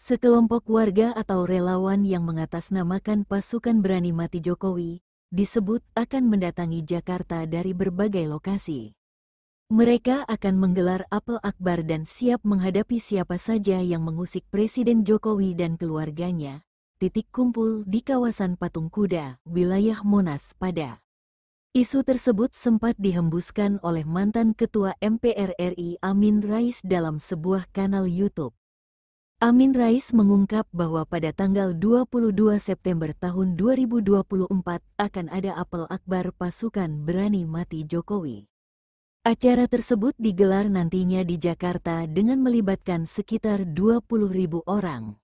Sekelompok warga atau relawan yang mengatasnamakan pasukan berani mati Jokowi disebut akan mendatangi Jakarta dari berbagai lokasi. Mereka akan menggelar apel akbar dan siap menghadapi siapa saja yang mengusik Presiden Jokowi dan keluarganya. Titik kumpul di kawasan Patung Kuda, wilayah Monas, pada. Isu tersebut sempat dihembuskan oleh mantan Ketua MPR RI Amin Rais dalam sebuah kanal YouTube. Amin Rais mengungkap bahwa pada tanggal 22 September tahun 2024 akan ada apel akbar pasukan berani mati Jokowi. Acara tersebut digelar nantinya di Jakarta dengan melibatkan sekitar 20.000 orang.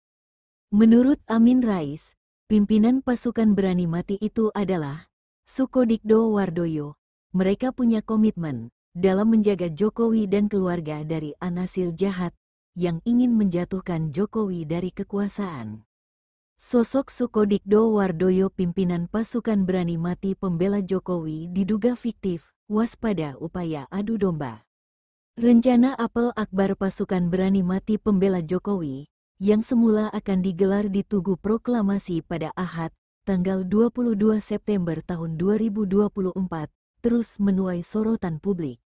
Menurut Amin Rais, pimpinan pasukan berani mati itu adalah Sukodikdo Wardoyo. Mereka punya komitmen dalam menjaga Jokowi dan keluarga dari anasir jahat yang ingin menjatuhkan Jokowi dari kekuasaan. Sosok Sukodikdo Wardoyo, pimpinan pasukan berani mati pembela Jokowi, diduga fiktif. Waspada upaya adu domba. Rencana apel akbar pasukan berani mati pembela Jokowi, yang semula akan digelar di Tugu Proklamasi pada Ahad, tanggal 22 September tahun 2024, terus menuai sorotan publik.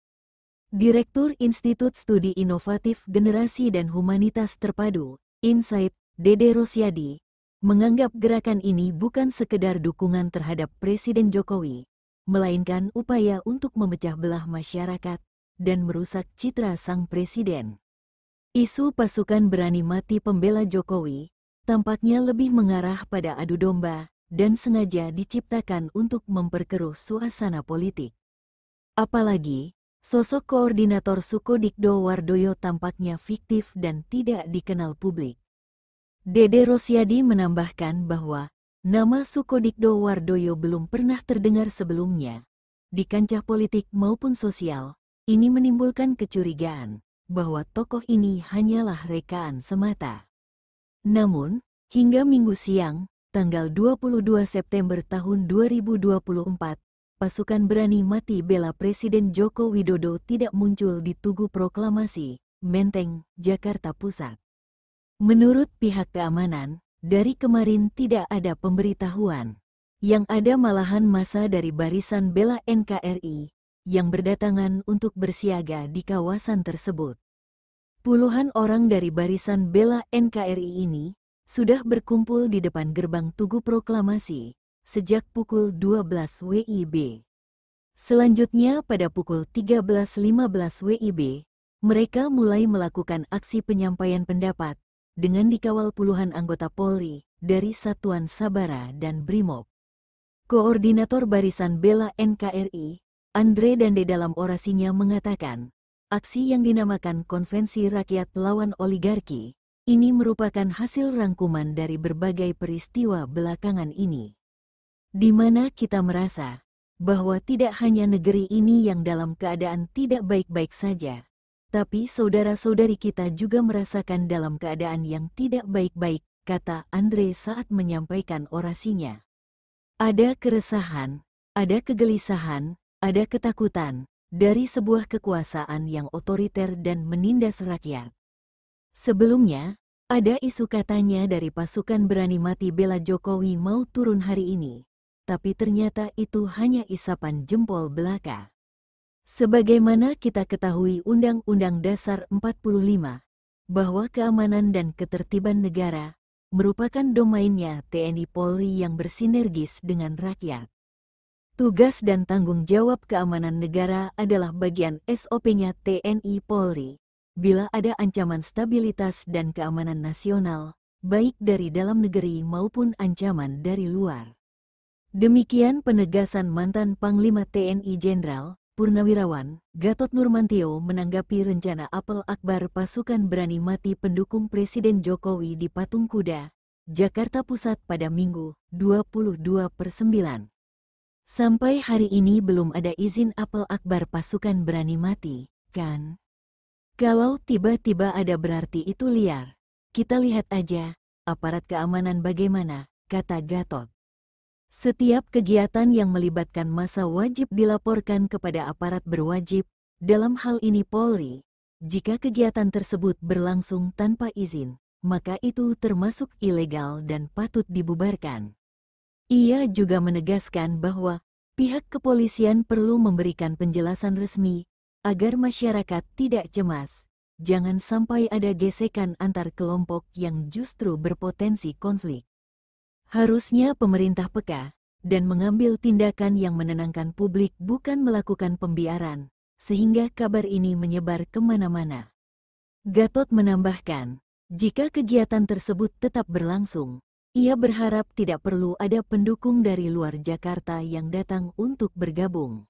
Direktur Institut Studi Inovatif Generasi dan Humanitas Terpadu, Insight, Dede Rosyadi, menganggap gerakan ini bukan sekedar dukungan terhadap Presiden Jokowi, melainkan upaya untuk memecah belah masyarakat dan merusak citra sang presiden. Isu pasukan berani mati pembela Jokowi tampaknya lebih mengarah pada adu domba dan sengaja diciptakan untuk memperkeruh suasana politik. Apalagi, sosok koordinator Sukodikdo Wardoyo tampaknya fiktif dan tidak dikenal publik. Dede Rosyadi menambahkan bahwa nama Sukodikdo Wardoyo belum pernah terdengar sebelumnya. Di kancah politik maupun sosial, ini menimbulkan kecurigaan bahwa tokoh ini hanyalah rekaan semata. Namun, hingga Minggu siang, tanggal 22 September tahun 2024, pasukan berani mati bela Presiden Joko Widodo tidak muncul di Tugu Proklamasi, Menteng, Jakarta Pusat. Menurut pihak keamanan, dari kemarin tidak ada pemberitahuan. Yang ada malahan massa dari Barisan Bela NKRI yang berdatangan untuk bersiaga di kawasan tersebut. Puluhan orang dari Barisan Bela NKRI ini sudah berkumpul di depan gerbang Tugu Proklamasi sejak pukul 12 WIB. Selanjutnya pada pukul 13.15 WIB, mereka mulai melakukan aksi penyampaian pendapat dengan dikawal puluhan anggota Polri dari Satuan Sabara dan Brimob. Koordinator Barisan Bela NKRI, Andre Dande, dalam orasinya mengatakan, aksi yang dinamakan Konvensi Rakyat Lawan Oligarki ini merupakan hasil rangkuman dari berbagai peristiwa belakangan ini, di mana kita merasa bahwa tidak hanya negeri ini yang dalam keadaan tidak baik-baik saja, tapi saudara-saudari kita juga merasakan dalam keadaan yang tidak baik-baik, kata Andre saat menyampaikan orasinya. Ada keresahan, ada kegelisahan, ada ketakutan dari sebuah kekuasaan yang otoriter dan menindas rakyat. Sebelumnya, ada isu katanya dari pasukan berani mati bela Jokowi mau turun hari ini, tapi ternyata itu hanya isapan jempol belaka. Sebagaimana kita ketahui Undang-Undang Dasar 45, bahwa keamanan dan ketertiban negara merupakan domainnya TNI Polri yang bersinergis dengan rakyat. Tugas dan tanggung jawab keamanan negara adalah bagian SOP-nya TNI Polri, bila ada ancaman stabilitas dan keamanan nasional, baik dari dalam negeri maupun ancaman dari luar. Demikian penegasan mantan Panglima TNI Jenderal Purnawirawan Gatot Nurmantio menanggapi rencana apel akbar pasukan berani mati pendukung Presiden Jokowi di Patung Kuda, Jakarta Pusat pada Minggu, 22/9. Sampai hari ini belum ada izin apel akbar pasukan berani mati, kan? Kalau tiba-tiba ada berarti itu liar. Kita lihat aja, aparat keamanan bagaimana, kata Gatot. Setiap kegiatan yang melibatkan massa wajib dilaporkan kepada aparat berwajib, dalam hal ini Polri. Jika kegiatan tersebut berlangsung tanpa izin, maka itu termasuk ilegal dan patut dibubarkan. Ia juga menegaskan bahwa pihak kepolisian perlu memberikan penjelasan resmi agar masyarakat tidak cemas. Jangan sampai ada gesekan antar kelompok yang justru berpotensi konflik. Harusnya pemerintah peka dan mengambil tindakan yang menenangkan publik, bukan melakukan pembiaran, sehingga kabar ini menyebar kemana-mana. Gatot menambahkan, jika kegiatan tersebut tetap berlangsung, ia berharap tidak perlu ada pendukung dari luar Jakarta yang datang untuk bergabung.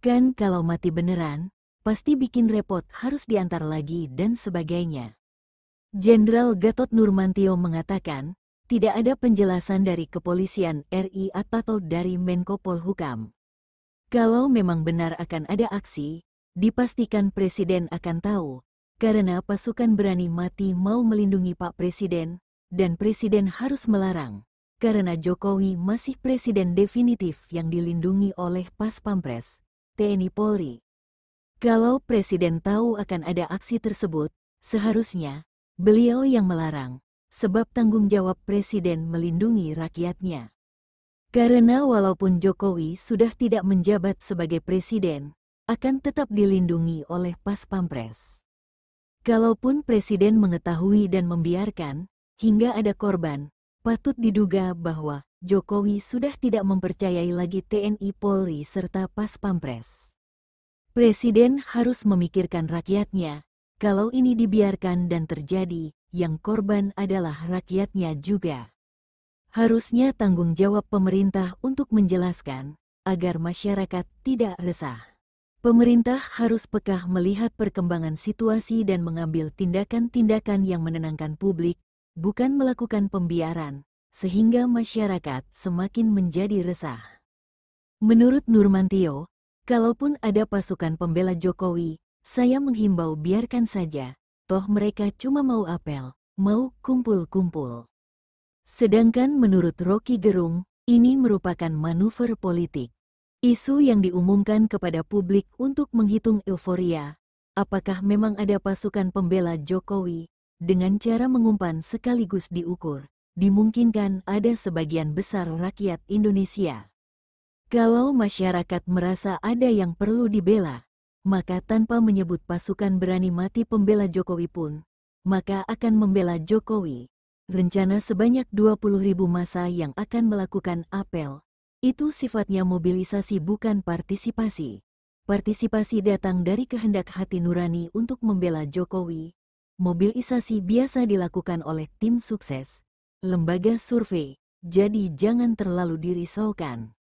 Kan kalau mati beneran, pasti bikin repot, harus diantar lagi dan sebagainya. Jenderal Gatot Nurmantio mengatakan, tidak ada penjelasan dari Kepolisian RI atau dari Menko Polhukam. Kalau memang benar akan ada aksi, dipastikan Presiden akan tahu, karena pasukan berani mati mau melindungi Pak Presiden, dan Presiden harus melarang, karena Jokowi masih Presiden definitif yang dilindungi oleh Pas Pampres, TNI Polri. Kalau Presiden tahu akan ada aksi tersebut, seharusnya beliau yang melarang, sebab tanggung jawab Presiden melindungi rakyatnya. Karena walaupun Jokowi sudah tidak menjabat sebagai Presiden, akan tetap dilindungi oleh Pas Pampres. Kalaupun Presiden mengetahui dan membiarkan, hingga ada korban, patut diduga bahwa Jokowi sudah tidak mempercayai lagi TNI Polri serta Pas Pampres. Presiden harus memikirkan rakyatnya. Kalau ini dibiarkan dan terjadi, yang korban adalah rakyatnya juga. Harusnya tanggung jawab pemerintah untuk menjelaskan, agar masyarakat tidak resah. Pemerintah harus peka melihat perkembangan situasi dan mengambil tindakan-tindakan yang menenangkan publik, bukan melakukan pembiaran, sehingga masyarakat semakin menjadi resah. Menurut Nurmantio, kalaupun ada pasukan pembela Jokowi, saya menghimbau biarkan saja, toh mereka cuma mau apel, mau kumpul-kumpul. Sedangkan menurut Rocky Gerung, ini merupakan manuver politik. Isu yang diumumkan kepada publik untuk menghitung euforia, apakah memang ada pasukan pembela Jokowi, dengan cara mengumpan sekaligus diukur, dimungkinkan ada sebagian besar rakyat Indonesia. Kalau masyarakat merasa ada yang perlu dibela, maka tanpa menyebut pasukan berani mati pembela Jokowi pun, maka akan membela Jokowi. Rencana sebanyak 20.000 massa yang akan melakukan apel, itu sifatnya mobilisasi bukan partisipasi. Partisipasi datang dari kehendak hati nurani untuk membela Jokowi. Mobilisasi biasa dilakukan oleh tim sukses, lembaga survei, jadi jangan terlalu dirisaukan.